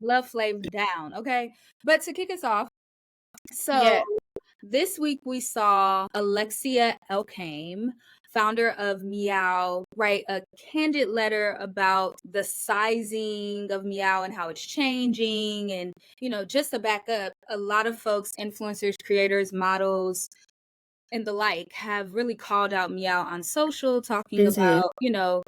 Love Flav down, okay? But to kick us off, so Yeah. this week we saw Alexia Elkheim, founder of Miaou, write a candid letter about the sizing of Miaou and how it's changing. And, just to back up, a lot of folks, influencers, creators, models, and the like have really called out Miaou on social, talking Mhm. about,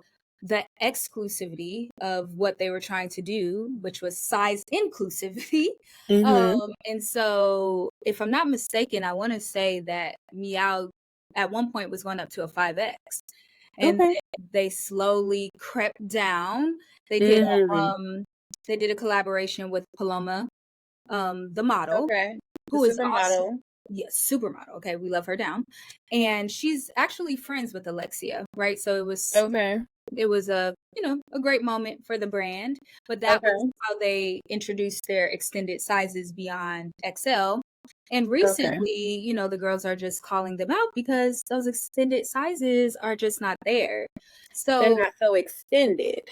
the exclusivity of what they were trying to do, which was size inclusivity. Mhm. And so, if I'm not mistaken, I want to say that Miaou at one point was going up to a 5X. And Okay. they slowly crept down. They did Mhm. they did a collaboration with Paloma, the model, Okay. The who is also supermodel. yes, supermodel. Okay, we love her down. And she's actually friends with Alexia, right? So Okay. it was a, a great moment for the brand, but that was Okay. how they introduced their extended sizes beyond XL. And Okay. recently, the girls are just calling them out because those extended sizes are just not there. They're So not so extended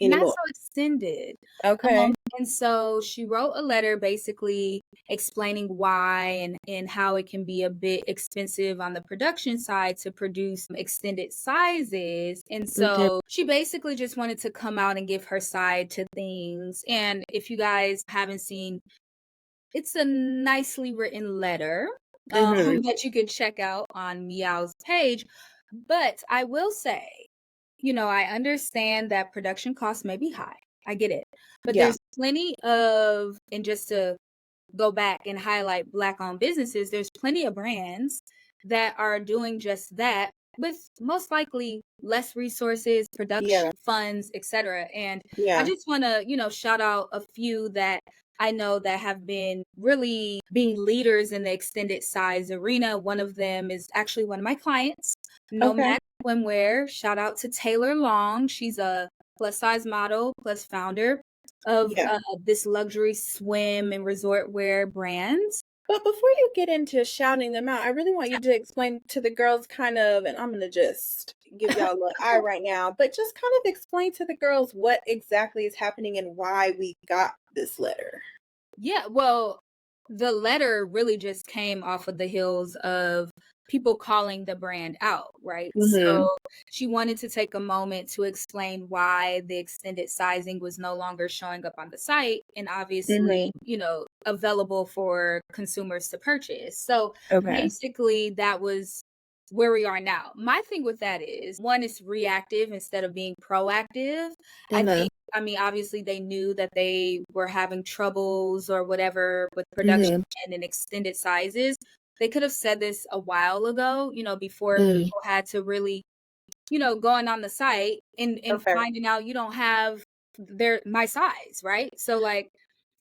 not anymore. so extended. Okay. And so she wrote a letter basically explaining why and how it can be a bit expensive on the production side to produce extended sizes. And Okay. so she basically just wanted to come out and give her side to things. And if you guys haven't seen, it's a nicely written letter Mhm. that you can check out on Meow's page. But I will say, I understand that production costs may be high. I get it. But Yeah. there's plenty of, and just to go back and highlight Black owned businesses, there's plenty of brands that are doing just that with most likely less resources, production Yeah. funds, etc. And I Yeah. just want to, shout out a few that I know that have been really being leaders in the extended size arena. One of them is actually one of my clients, Okay. Nomad Swimwear. Shout out to Taylor Long. She's a plus size model, plus founder of Yeah. this luxury swim and resort wear brands. But before you get into shouting them out, I really want you to explain to the girls kind of, and I'm gonna just give y'all a little eye right now, but just kind of explain to the girls what exactly is happening and why we got this letter. Yeah, well, the letter really just came off of the heels of people calling the brand out, right? Mhm. So she wanted to take a moment to explain why the extended sizing was no longer showing up on the site and Mhm. obviously, available for consumers to purchase. So Okay. basically, that was where we are now. My thing with that is one is reactive instead of being proactive. I Uh-huh. think I mean, obviously, they knew that they were having troubles or whatever with production Mhm. and extended sizes. They could have said this a while ago, before Mm. people had to really, going on the site and Okay. finding out you don't have my size, right? So, like,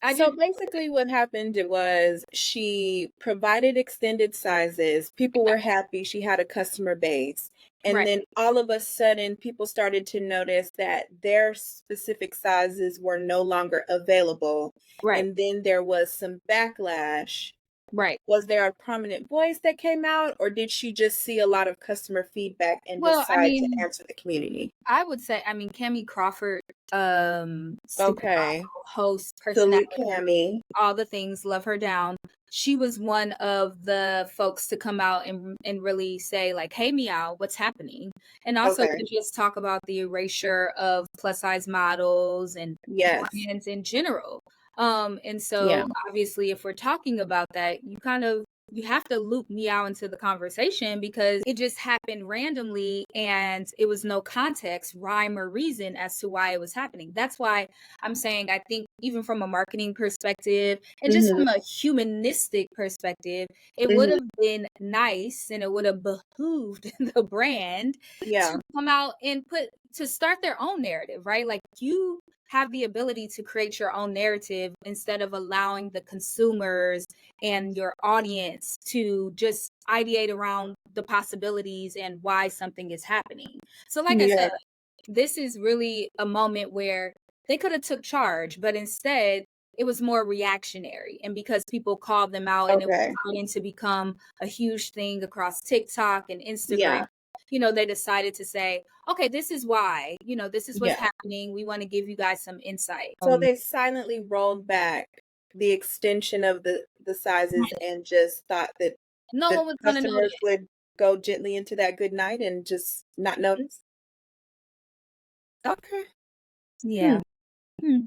I So just basically what happened was she provided extended sizes. People were happy. She had a customer base. And right, then all of a sudden people started to notice that their specific sizes were no longer available. right, And then there was some backlash. right. Was there a prominent voice that came out, or did she just see a lot of customer feedback and Well, I decide to mean, answer the community? I would say, I mean, Cammy Crawford, Okay. supermodel, host, Salute personality, Cammy. all the things, love her down. She was one of the folks to come out and really say like, "Hey, Meow, what's happening?" And also Okay. to just talk about the erasure of plus size models and Yes. brands in general. And Yeah. so obviously, if we're talking about that, you have to loop Meow into the conversation because it just happened randomly and it was no context, rhyme, or reason as to why it was happening. That's why I'm saying I think even from a marketing perspective and just Mhm. from a humanistic perspective, it would Mhm. have been nice and it would have behooved the brand to Yeah. come out and to start their own narrative, right? Like you have the ability to create your own narrative instead of allowing the consumers and your audience to just ideate around the possibilities and why something is happening. So like I Yeah. said, this is really a moment where they could have took charge, but instead it was more reactionary. And because people called them out and it was Okay. starting to become a huge thing across TikTok and Instagram, Yeah. they decided to say, okay, this is why, this is what's Yeah. happening. We want to give you guys some insight. So they silently rolled back the extension of the sizes and just thought that No the one was going to customers notice. would go gently into that good night and just not notice? Okay. Hmm. Yeah. Hmm.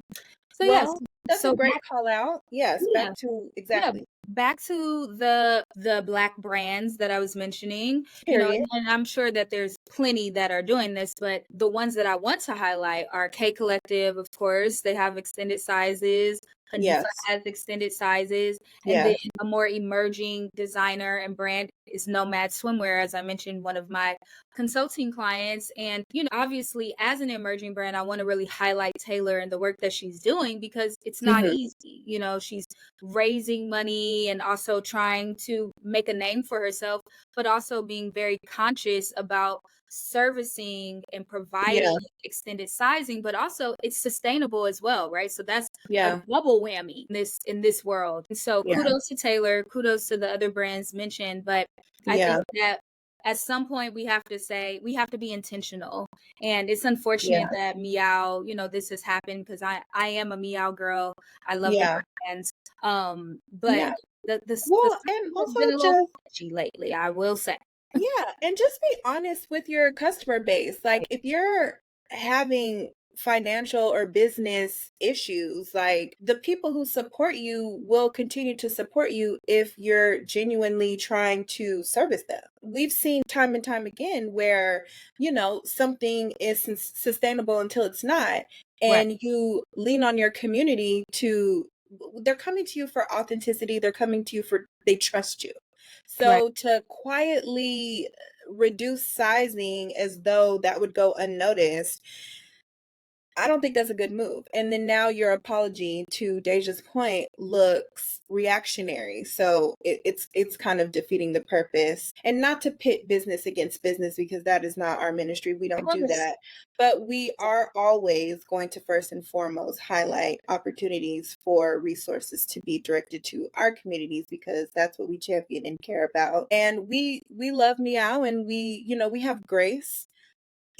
So yes. Well, that's a So great call out. Yes, yeah. back to Yeah, exactly. back to the Black brands that I was mentioning, Period. and I'm sure that there's plenty that are doing this, but the ones that I want to highlight are K Collective, of course, they have extended sizes, Hanifa Yes. has extended sizes, and then Yes. a more emerging designer and brand is Nomad Swimwear, as I mentioned, one of my consulting clients. And, obviously, as an emerging brand, I want to really highlight Taylor and the work that she's doing because it's not Mhm. easy. She's raising money and also trying to make a name for herself, but also being very conscious about servicing and Yeah. providing extended sizing, but also it's sustainable as well, right? So that's a Yeah. double whammy in this world. And so Yeah. kudos to Taylor, kudos to the other brands mentioned, but I think Yeah. that at some point we have to say we have to be intentional. And it's Yeah. unfortunate that Miaou, this has happened because I am a Miaou girl. I love the Yeah. brands. But Yeah. the Well, and system has also been a little just sketchy lately, I will say. yeah, and just be honest with your customer base. Like if you're having financial or business issues, like the people who support you will continue to support you if you're genuinely trying to service them. We've seen time and time again where, something is sustainable until it's not, Right, and you lean on your community to they're coming to you for authenticity, they're coming to you for they trust you. right. So to quietly reduce sizing as though that would go unnoticed, I don't think that's a good move. And then now your apology, to DAISHA's point, looks reactionary. So it's kind of defeating the purpose. And not to pit business against business because that is not our ministry. We Of don't do course. that. But we are always going to first and foremost highlight opportunities for resources to be directed to our communities because that's what we champion and care about. And we love Meow and we have grace.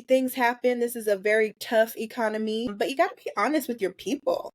Things happen. This is a very tough economy, but you got to be honest with your people.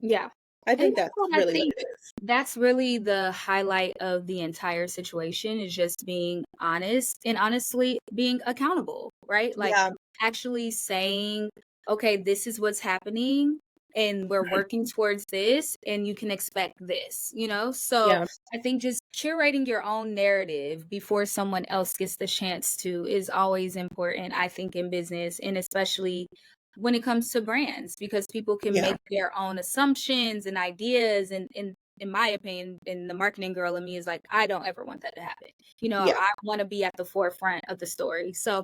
Yeah. I And think that's that's what I really what think. it is. That's really the highlight of the entire situation is just being honest and honestly being accountable, right? Like Yeah. actually saying, okay, this is what's happening and we're working towards this and you can expect this. So Yeah. I think just curating your own narrative before someone else gets the chance to is always important, I think, in business and especially when it comes to brands because people can Yeah. make their own assumptions and ideas and in my opinion, and the marketing girl in me is like, I don't ever want that to happen. Yeah. I want to be at the forefront of the story. So,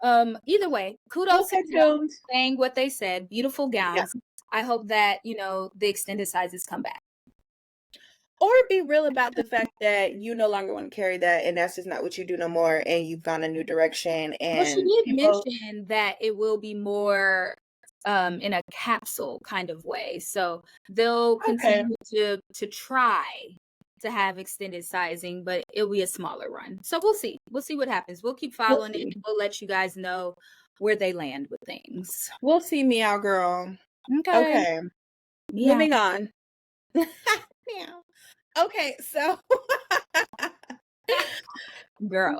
either way, We'll kudos to stay them tuned. saying what they said. Beautiful Yeah. gowns. I hope that, the extended sizes come back. Or be real about the fact that you no longer want to carry that and that's just not what you do no more and you've gone a new direction Well, she and did people mention that it will be more in a capsule kind of way. So they'll okay. continue to try to have extended sizing, but it'll be a smaller run. So we'll see. We'll see what happens. We'll keep We'll following it. see. We'll let you guys know where they land with things. We'll see, Meow girl. Okay. Okay. Yeah, Moving on. Meow. Okay, so girl.